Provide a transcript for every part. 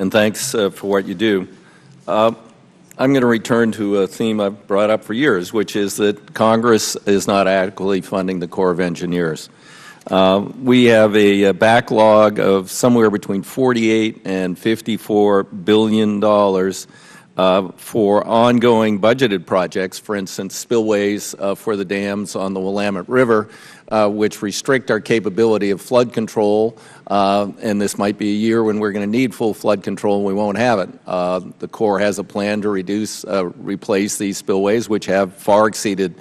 and thanks for what you do. I'm going to return to a theme I've brought up for years, which is that Congress is not adequately funding the Corps of Engineers. We have a backlog of somewhere between $48 and $54 billion for ongoing budgeted projects, for instance, spillways for the dams on the Willamette River, which restrict our capability of flood control, and this might be a year when we're going to need full flood control and we won't have it. The Corps has a plan to replace these spillways, which have far exceeded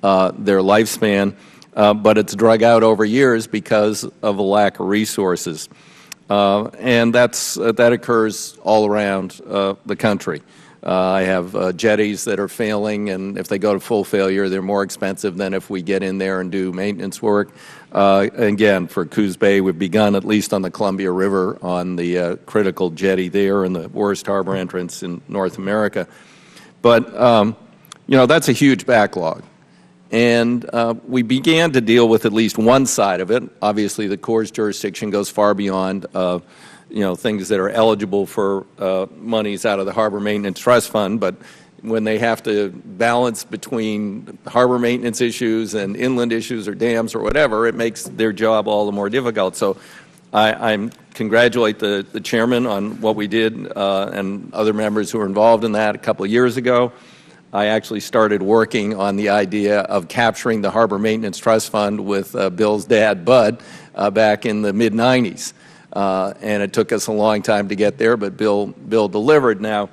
their lifespan, but it's drug out over years because of a lack of resources. And that occurs all around the country. I have jetties that are failing, and if they go to full failure, they're more expensive than if we get in there and do maintenance work. Again, for Coos Bay, we've begun, at least on the Columbia River, on the critical jetty there and the worst harbor entrance in North America. But, you know, that's a huge backlog. And we began to deal with at least one side of it. Obviously, the Corps' jurisdiction goes far beyond you know, things that are eligible for monies out of the Harbor Maintenance Trust Fund, but when they have to balance between harbor maintenance issues and inland issues or dams or whatever, it makes their job all the more difficult. So I congratulate the chairman on what we did and other members who were involved in that a couple of years ago. I actually started working on the idea of capturing the Harbor Maintenance Trust Fund with Bill's dad, Bud, back in the mid-'90s. And it took us a long time to get there, but Bill delivered. Now,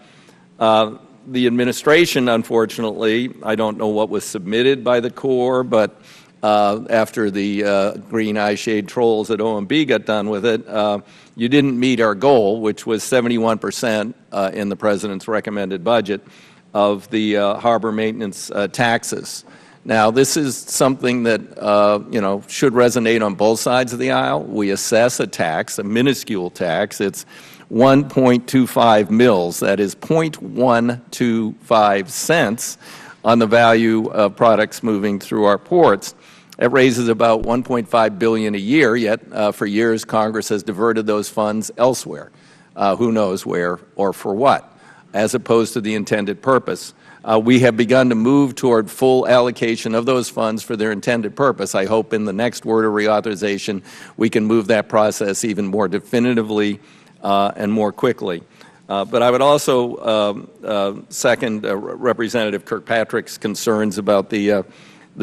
the administration, unfortunately, I don't know what was submitted by the Corps, but after the green eyeshade trolls at OMB got done with it, you didn't meet our goal, which was 71% in the President's recommended budget of the harbor maintenance taxes. Now, this is something that, you know, should resonate on both sides of the aisle. We assess a tax, a minuscule tax. It's 1.25 mils. That is 0.125 cents on the value of products moving through our ports. It raises about $1.5 billion a year, yet for years Congress has diverted those funds elsewhere. Who knows where or for what, as opposed to the intended purpose. We have begun to move toward full allocation of those funds for their intended purpose. I hope in the next word of reauthorization we can move that process even more definitively and more quickly. But I would also second Representative Kirkpatrick's concerns about the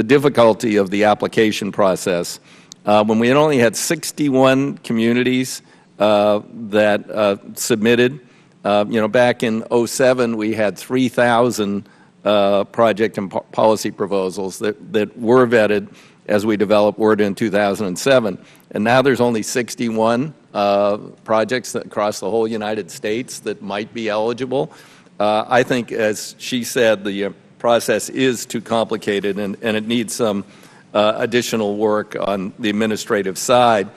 difficulty of the application process. When we had only had 61 communities that submitted, you know, back in '07, we had 3,000 project and policy proposals that were vetted as we developed Word in 2007. And now there's only 61 projects across the whole United States that might be eligible. I think, as she said, the process is too complicated and it needs some additional work on the administrative side.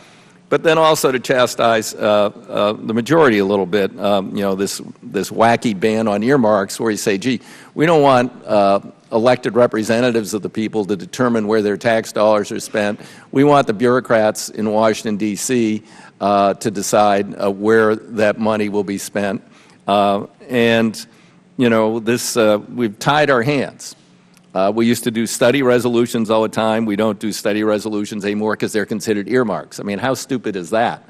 But then also to chastise the majority a little bit, you know, this wacky ban on earmarks where you say, gee, we don't want elected representatives of the people to determine where their tax dollars are spent. We want the bureaucrats in Washington, D.C. To decide where that money will be spent. And, you know, this we've tied our hands. We used to do study resolutions all the time. We don't do study resolutions anymore because they're considered earmarks. I mean, how stupid is that?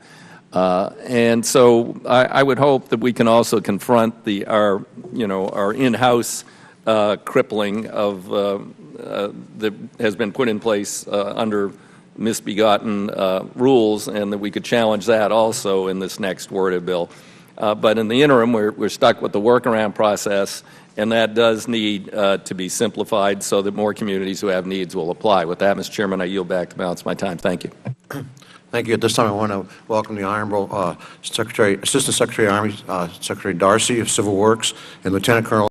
And so I would hope that we can also confront our in-house crippling of that has been put in place under misbegotten rules, and that we could challenge that also in this next worded bill. But in the interim, we're stuck with the workaround process, and that does need to be simplified so that more communities who have needs will apply. With that, Mr. Chairman, I yield back to balance my time. Thank you. Thank you. At this time, I want to welcome the Honorable Assistant Secretary of Army, Secretary Darcy of Civil Works, and Lieutenant Colonel